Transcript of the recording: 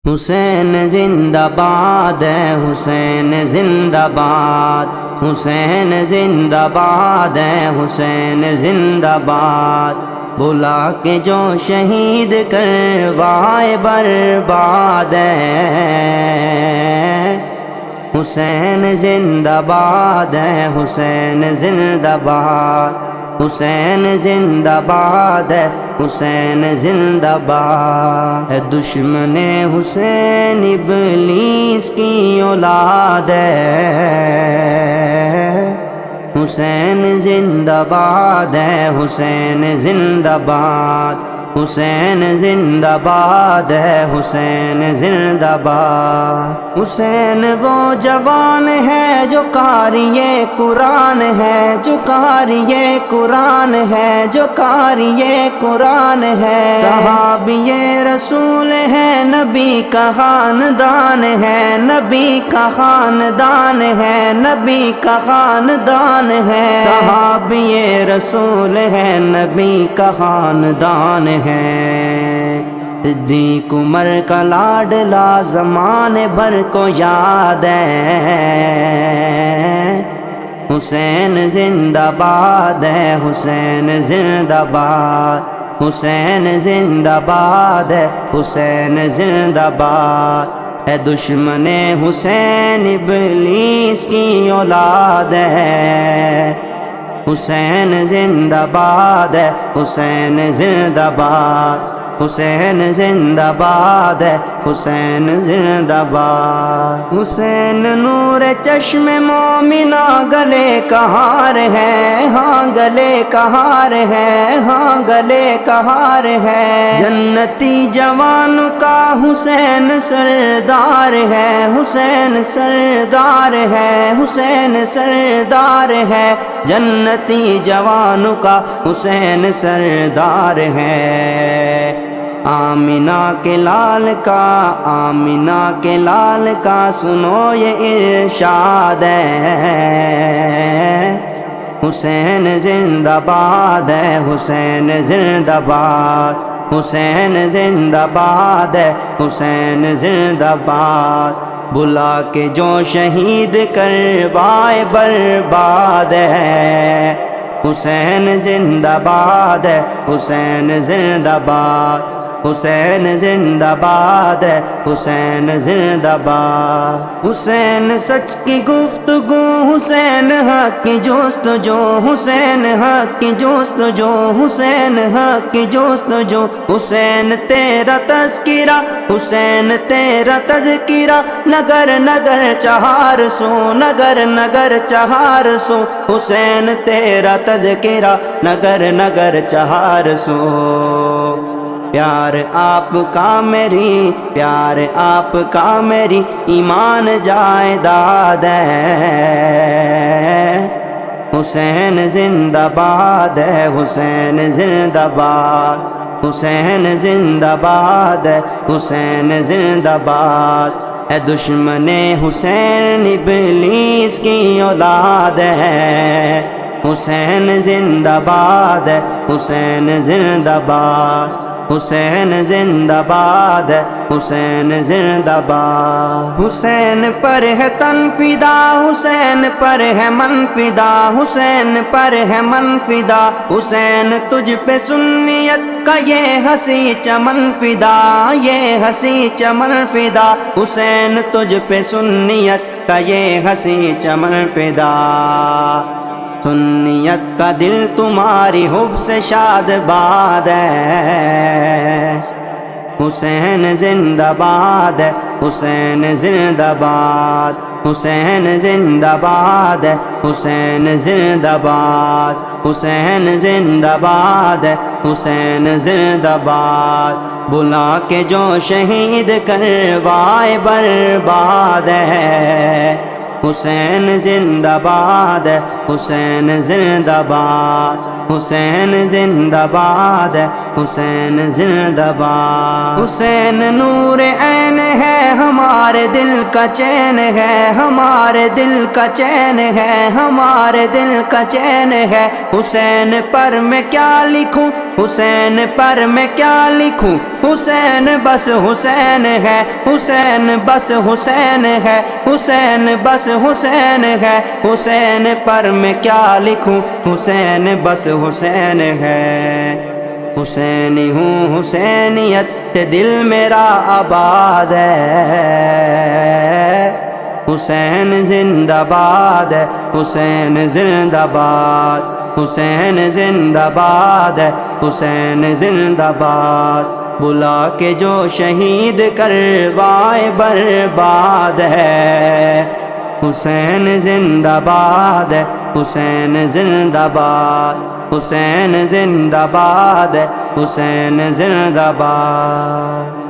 حسین زندہ باد ہے، حسین زندہ باد، حسین زندہ باد ہے، حسین زندہ باد، بلا کے جو شہید کروائے برباد ہے، حسین زندہ باد ہے، حسین زندہ باد، حسین زندہ باد ہے، حسین زندہ باد ہے، دشمن حسین ابلیس کی اولاد ہے، حسین زندہ باد ہے، حسین زندہ باد، حسین زندہ باد ہے، حسین زندہ باد، حسین وہ جوان ہے جو قاری قرآن ہے، جو قاری قرآن ہے، جو قاری قرآن ہے، صحابی رسول ہے، نبی کا خاندان ہے، نبی کا خاندان ہے، نبی کا خاندان ہے، صحابی رسول ہے، نبی کا خاندان ہے، صدیق عمر کا لاڈلا زمانے بھر کو یاد ہے، حسین زندہ باد ہے، حسین زندہ باد، حسین زندہ باد ہے، حسین زندہ باد ہے، دشمن حسین ابلیس کی اولاد ہے، حسین زندہ باد ہے، حسین زندہ باد، حسین زندہ باد ہے، حسین زندہ باد، حسین نور چشم مومنہ گلے کا ہار ہے، ہاں گلے کا ہار ہے، ہاں گلے کا ہار ہے، جنتی جوان کا حسین سردار ہے، حسین سردار ہے، حسین سردار ہے، جنتی جوان کا حسین سردار ہے، آمنہ کے لال کا، آمنہ کے لال کا سنو یہ ارشاد ہے، حسین زندہ باد ہے، حسین زندہ باد، حسین زندہ باد ہے، حسین زندہ باد، بلا کے جو شہید کروائے برباد ہے، حسین زندہ باد ہے، حسین زندہ باد، حسین زندہ باد ہے، حسین زندہ باد، حسین سچ کی گفتگو، حسین حق کی جستجو، حسین حق کی جستجو، حسین حق کی جستجو، حسین تیرا تذکرہ، حسین تیرا تذکرہ، نگر نگر 400، نگر نگر 400، حسین تیرا تذکرہ، نگر نگر 400، پیار آپ کا میری، پیار آپ کا میری ایمان جائیداد ہے، حسین زندہ باد ہے، حسین زندہ باد، حسین زندہ باد ہے، حسین زندہ باد ہے، دشمن حسین ابلیس کی اولاد ہے، حسین زندہ باد ہے، حسین زندہ باد، حسین زندہ باد ہے، حسین زندہ باد، حسین پر ہے تن فدا، حسین پر ہے من فدا، حسین پر ہے من فدا، حسین تجھ پہ سنیت کا یہ ہنسی چمن فدا، یہ ہنسی چمن فدا، حسین تجھ پہ سنیت کا یہ ہنسی چمن فدا، سنیت کا دل تمہاری حب سے شاد باد ہے، حسین زندہ باد ہے، حسین زندہ باد، حسین زندہ باد ہے، حسین زندہ باد، حسین زندہ باد ہے، حسین زندہ باد، بلا کے جو شہید کروائے برباد ہے، حسین زندہ باد ہے، حسین زندہ باد، حسین زندہ باد ہے، حسین زندہ باد، حسین نور عین ہے ہمارے ہمارے دل کا چین ہے، ہمارے دل کا چین ہے، ہمارے دل کا چین ہے۔ حسین پر میں کیا لکھوں، حسین پر میں کیا لکھوں، حسین بس حسین ہے، حسین بس حسین ہے، حسین بس حسین ہے۔ حسین پر میں کیا لکھوں، حسین بس حسین ہے۔ حسینی ہوں، حسینیت سے دل میرا آباد ہے۔ حسین زندہ باد ہے، حسین زندہ باد، حسین زندہ باد ہے، حسین زندہ باد۔ بلا کے جو شہید کروائے برباد ہے۔ حسین زندہ باد ہے، حسین زندہ باد، حسین زندہ باد ہے، حسین زندہ باد۔